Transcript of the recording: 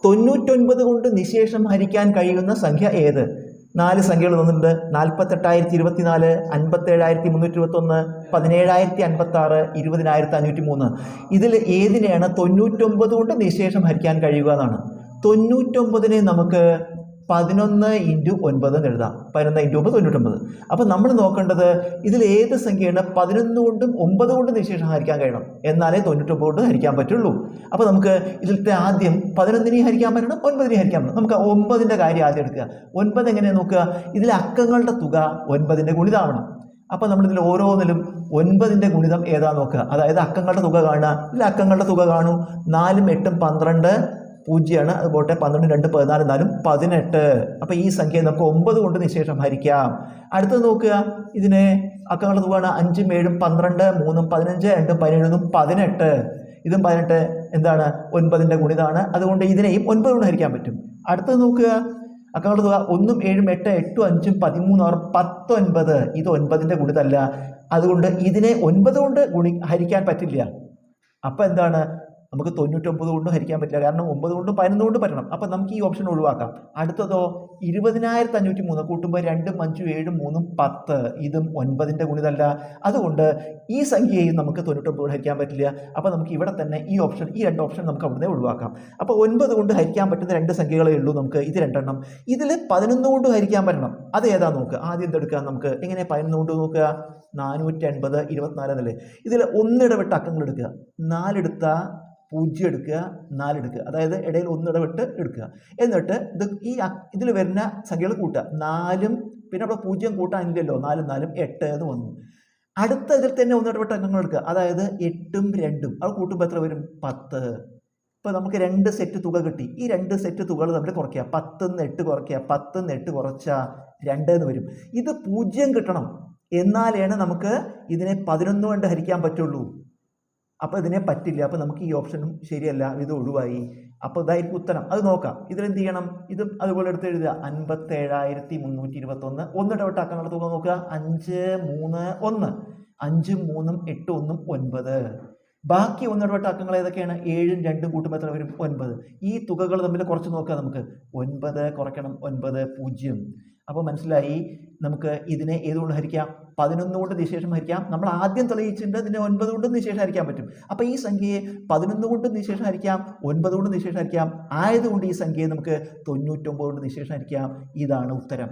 99 കൊണ്ട് നിശേഷം ഹരിക്കാൻ കഴിയുന്ന സംഖ്യ ഏത്? 4 സംഖ്യകൾ തന്നിട്ടുണ്ട്. 48,024, 57,321, 17,056, 20,503. ഇതിൽ ഏതിനെയാണ് 99 കൊണ്ട് നിശേഷം ഹരിക്കാൻ കഴിയുക എന്നാണ്. 99നെ നമുക്ക് 11 × 9 എന്ന് എഴുതാം. 11 × 9 99. അപ്പം നമ്മൾ നോക്കേണ്ടത് ഇതിൽ ഏത് സംഖ്യയാണ് 11 കൊണ്ടും 9 കൊണ്ടും നിശേഷം ഹരിക്കാൻ കഴിയണം, എന്നാലേ 99 കൊണ്ട് ഹരിക്കാൻ പറ്റുള്ളൂ. അപ്പോൾ നമുക്ക് ഇതിലത്തെ ആദ്യം 11നെ ഹരിക്കാൻ പറ്റണം, 9നെ ഹരിക്കാൻ പറ്റണം. നമുക്ക് 9ന്റെ കാര്യം ആദ്യം എടുക്കുക. 9 എങ്ങനെയാണ് നോക്കുക? ഇതിലെ അക്കങ്ങളുടെ തുക 9ന്റെ ഗുണിതമാവണം. അപ്പോൾ നമ്മളിതിൽ ഓരോന്നിലും 9ന്റെ ഗുണിതം ഏതാ നോക്കുക. അതായത് അക്കങ്ങളുടെ തുക കാണുക. ഇതിൽ അക്കങ്ങളുടെ തുക കാണും. 4 8 12 0 അത് പോട്ടെ. 12 2 14 4 18. അപ്പോൾ ഈ സംഖ്യയെ നമുക്ക് 9 കൊണ്ട് നിശേഷം ഹരിക്കാം. അടുത്തത് നോക്കുക. ഇതിനെ അക്കങ്ങളുടെ തുകയാണ് 5 7 12 3 15 2 17 18. ഇതും 18 എന്താണ്? 9ന്റെ ഗുണിതാണ്. അതുകൊണ്ട് ഇതിനെയും 9 കൊണ്ട് ഹരിക്കാൻ പറ്റും. അടുത്തത് നോക്കുക. അക്കങ്ങളുടെ തുക 1 7 8 8 5 13 6 19. ഇത് 9ന്റെ ഗുണിതമല്ല. അതുകൊണ്ട് ഇതിനെ 9 കൊണ്ട് ഹരിക്കാൻ പറ്റില്ല. അപ്പം എന്താണ്? നമുക്ക് 99 കൊണ്ട് ഹരിക്കാൻ പറ്റില്ല. കാരണം 9 കൊണ്ടും 11 കൊണ്ടും പറ്റണം. അപ്പം നമുക്ക് ഈ ഓപ്ഷൻ ഒഴിവാക്കാം. അടുത്തതോ 20,503 കൂട്ടുമ്പോൾ 2 5 7 3 10. ഇതും 9ന്റെ ഗുണിതമല്ല. അതുകൊണ്ട് ഈ സംഖ്യയും നമുക്ക് 99 കൊണ്ട് ഹരിക്കാൻ പറ്റില്ല. അപ്പോൾ നമുക്ക് ഇവിടെ തന്നെ ഈ രണ്ട് ഓപ്ഷൻ നമുക്ക് അവിടുന്ന് ഒഴിവാക്കാം. അപ്പോൾ 9 കൊണ്ട് ഹരിക്കാൻ പറ്റുന്ന 2 സംഖ്യകളേ ഉള്ളൂ നമുക്ക്. ഇത് 2 ഇതിൽ 11 കൊണ്ട് ഹരിക്കാൻ പറ്റണം. അത് ഏതാ നോക്കുക. ആദ്യം എന്തെടുക്കാം നമുക്ക്? എങ്ങനെ 11 കൊണ്ട് നോക്കുക? 480 24 എന്നല്ലേ. ഇതിൽ 1 ഇടവിട്ട് അക്കങ്ങൾ എടുക്കുക. 4 എടുത്താൽ 0 എടുക്കുക, 4 എടുക്കുക. അതായത് ഇടയിൽ 1 ഇടവിട്ട് എടുക്കുക. എന്നിട്ട് ഇതിൽ വരുന്ന സംഖ്യകൾ കൂട്ടുക. 4ഉം പിന്നെ അവിടെ 0 കൂട്ടാനില്ലല്ലോ. 4 4 8 എന്ന് വന്നു. അടുത്ത ഇതിൽ തന്നെ 1 ഇടവിട്ട് അക്കങ്ങൾ എടുക്കുക. അതായത് 8ഉം 2ഉം അത് കൂട്ടുമ്പോൾ എത്ര വരും? 10. ഇപ്പോൾ നമുക്ക് 2 സെറ്റ് തുക കിട്ടി. ഈ 2 സെറ്റ് തുകകൾ തമ്മിൽ കുറയ്ക്കുക. 10 നിന്ന് 8 കുറയ്ക്കുക. 10 നിന്ന് 8 കുറച്ചാൽ 2 എന്ന് വരും. ഇത് 0 കിട്ടണം. എന്നാലാണ് നമുക്ക് ഇതിനെ 11 കൊണ്ട് ഹരിക്കാൻ പറ്റുള്ളൂ. അപ്പോൾ ഇതിനെ പറ്റില്ല. അപ്പോൾ നമുക്ക് ഈ ഓപ്ഷനും ശരിയല്ല. ഇത് ഒഴിവായി. അപ്പോൾ ഇതായിരിക്കും ഉത്തരം. അത് നോക്കാം. ഇതിലെന്ത് ചെയ്യണം? ഇതും അതുപോലെ എടുത്ത് എഴുതുക. 57,321. 1 ഇടവിട്ട് അക്കങ്ങളുടെ തുക നോക്കുക. 5 3 1. 5ഉം 3ഉം 8 1ഉം 9. ബാക്കി 1 ഇടവിട്ട് അക്കങ്ങൾ ഏതൊക്കെയാണ്? 7ഉം 2ഉം കൂട്ടുമ്പോൾ എത്ര വരും? 9. ഈ തുകകൾ തമ്മിൽ കുറച്ച് നോക്കാം നമുക്ക്. 9 കുറയ്ക്കണം 9 0. അപ്പോൾ മനസ്സിലായി. നമുക്ക് ഇതിനെ ഏതുകൊണ്ട് ഹരിക്കാം? 11 കൊണ്ട് നിശേഷം ഹരിക്കാം. നമ്മൾ ആദ്യം തെളിയിച്ചിട്ടുണ്ട് ഇതിനെ 9 കൊണ്ട് നിശേഷം ഹരിക്കാൻ പറ്റും. അപ്പോൾ ഈ സംഖ്യയെ 11 കൊണ്ട് നിശേഷം ഹരിക്കാം, 9 കൊണ്ട് നിശേഷം ഹരിക്കാം. ആയതുകൊണ്ട് ഈ സംഖ്യയെ നമുക്ക് 99 കൊണ്ട് നിശേഷം ഹരിക്കാം. ഇതാണ് ഉത്തരം.